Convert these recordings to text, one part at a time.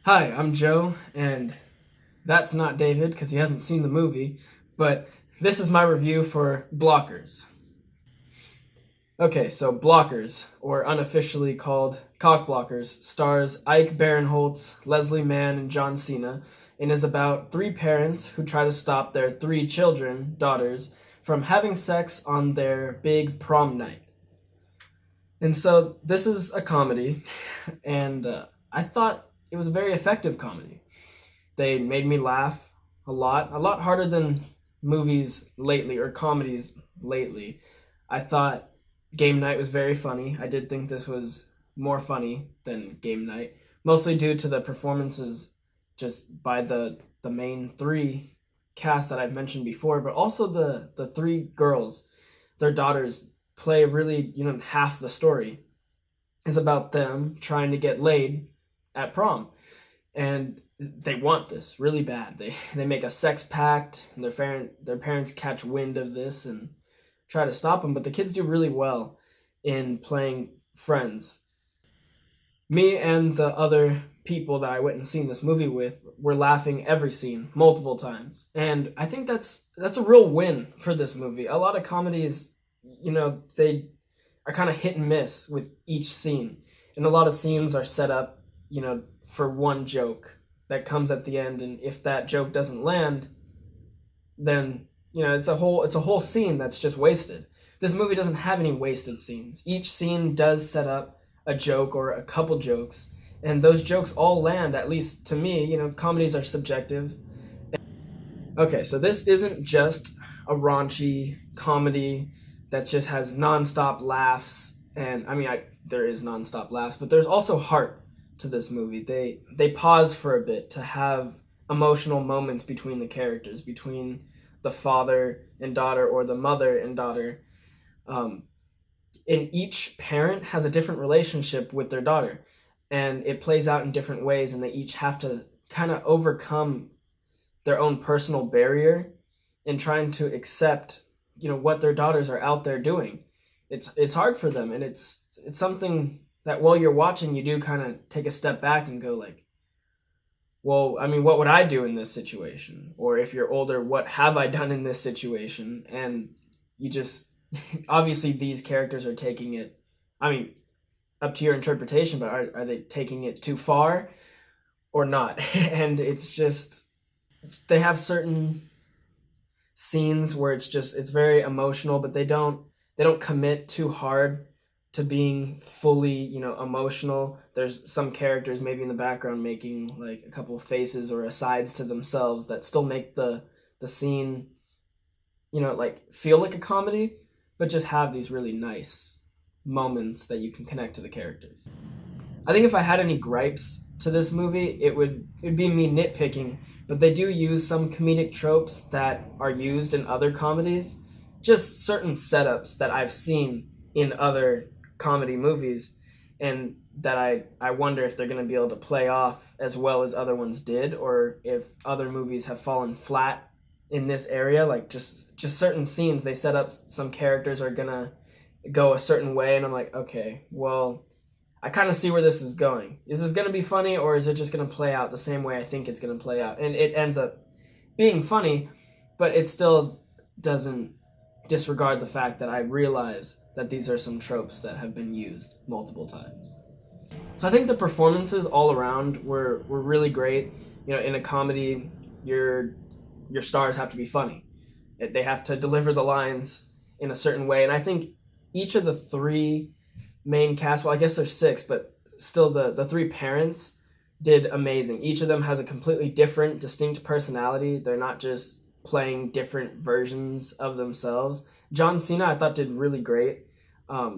Hi, I'm Joe, and that's not David because he hasn't seen the movie, but this is my review for Blockers. Okay, so Blockers, or unofficially called Cock Blockers, stars Ike Barinholtz, Leslie Mann, and John Cena, and is about three parents who try to stop their three children, daughters, from having sex on their big prom night. And so this is a comedy, and I thought it was a very effective comedy. They made me laugh a lot harder than movies lately or comedies lately. I thought Game Night was very funny. I did think this was more funny than Game Night, mostly due to the performances just by the main three cast that I've mentioned before, but also the three girls, their daughters play really, half the story is about them trying to get laid at prom. And they want this really bad. They make a sex pact, and their parents catch wind of this and try to stop them. But the kids do really well in playing friends. Me and the other people that I went and seen this movie with were laughing every scene multiple times, and I think that's a real win for this movie. A lot of comedies, they are kind of hit and miss with each scene, and a lot of scenes are set up, for one joke that comes at the end, and if that joke doesn't land, then it's a whole scene that's just wasted. This movie doesn't have any wasted scenes. Each scene does set up a joke or a couple jokes, and those jokes all land, at least to me. Comedies are subjective. Okay, so this isn't just a raunchy comedy that just has nonstop laughs, and there is nonstop laughs, but there's also heart to this movie. They pause for a bit to have emotional moments between the characters, between the father and daughter or the mother and daughter. Um, and each parent has a different relationship with their daughter, and it plays out in different ways, and they each have to kind of overcome their own personal barrier in trying to accept what their daughters are out there doing. It's hard for them, and it's something that while you're watching you do kind of take a step back and go like, well, what would I do in this situation? Or if you're older, what have I done in this situation? And you just obviously these characters are taking it, up to your interpretation, but are they taking it too far or not? And it's just, they have certain scenes where it's very emotional, but they don't commit too hard to being fully, emotional. There's some characters maybe in the background making like a couple of faces or asides to themselves that still make the scene, like feel like a comedy, but just have these really nice moments that you can connect to the characters. I think if I had any gripes to this movie, it'd be me nitpicking, but they do use some comedic tropes that are used in other comedies, just certain setups that I've seen in other comedy movies, and that I wonder if they're going to be able to play off as well as other ones did, or if other movies have fallen flat in this area. Like just certain scenes they set up, some characters are going to go a certain way, and I'm like, okay, well, I kind of see where this is going. Is this going to be funny, or is it just going to play out the same way I think it's going to play out? And it ends up being funny, but it still doesn't disregard the fact that I realize that these are some tropes that have been used multiple times. So I think the performances all around were really great. In a comedy, your stars have to be funny. They have to deliver the lines in a certain way, and I think each of the three main cast, well, I guess there's six, but still the three parents did amazing. Each of them has a completely different, distinct personality. They're not just playing different versions of themselves. John Cena, I thought, did really great. I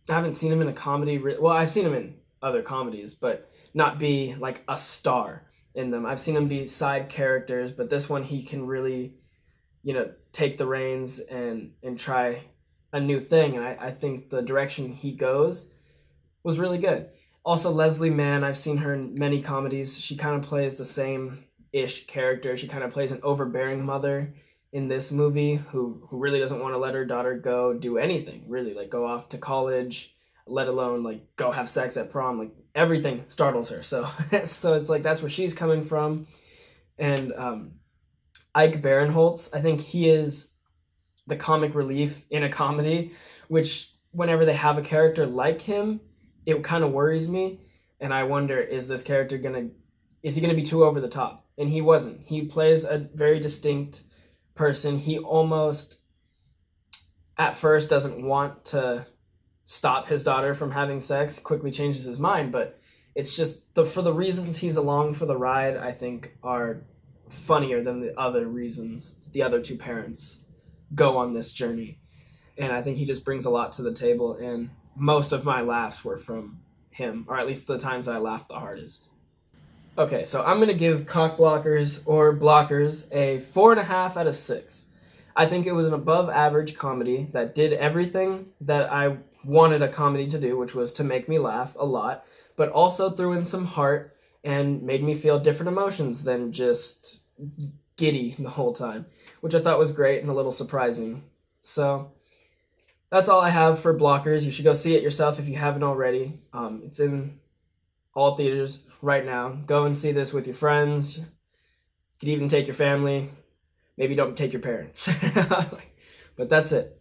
haven't seen him in a comedy. Well, I've seen him in other comedies, but not be like a star in them. I've seen him be side characters, but this one he can really, take the reins and try a new thing. And I think the direction he goes was really good. Also, Leslie Mann, I've seen her in many comedies. She kind of plays the same ish character. She kind of plays an overbearing mother in this movie who really doesn't want to let her daughter go do anything, really, like go off to college, let alone like go have sex at prom. Like everything startles her. So so it's like that's where she's coming from. And Ike Barinholtz, I think he is the comic relief in a comedy, which whenever they have a character like him, it kind of worries me, and I wonder, is he gonna be too over the top? And he wasn't. He plays a very distinct person. He almost at first doesn't want to stop his daughter from having sex, quickly changes his mind, but it's just for the reasons he's along for the ride, I think are funnier than the other reasons the other two parents go on this journey. And I think he just brings a lot to the table, and most of my laughs were from him, or at least the times I laughed the hardest. Okay, so I'm going to give Cock Blockers or Blockers a 4.5 out of 6. I think it was an above average comedy that did everything that I wanted a comedy to do, which was to make me laugh a lot, but also threw in some heart and made me feel different emotions than just giddy the whole time, which I thought was great and a little surprising. So that's all I have for Blockers. You should go see it yourself if you haven't already. It's in all theaters right now. Go and see this with your friends. You could even take your family. Maybe don't take your parents. But that's it.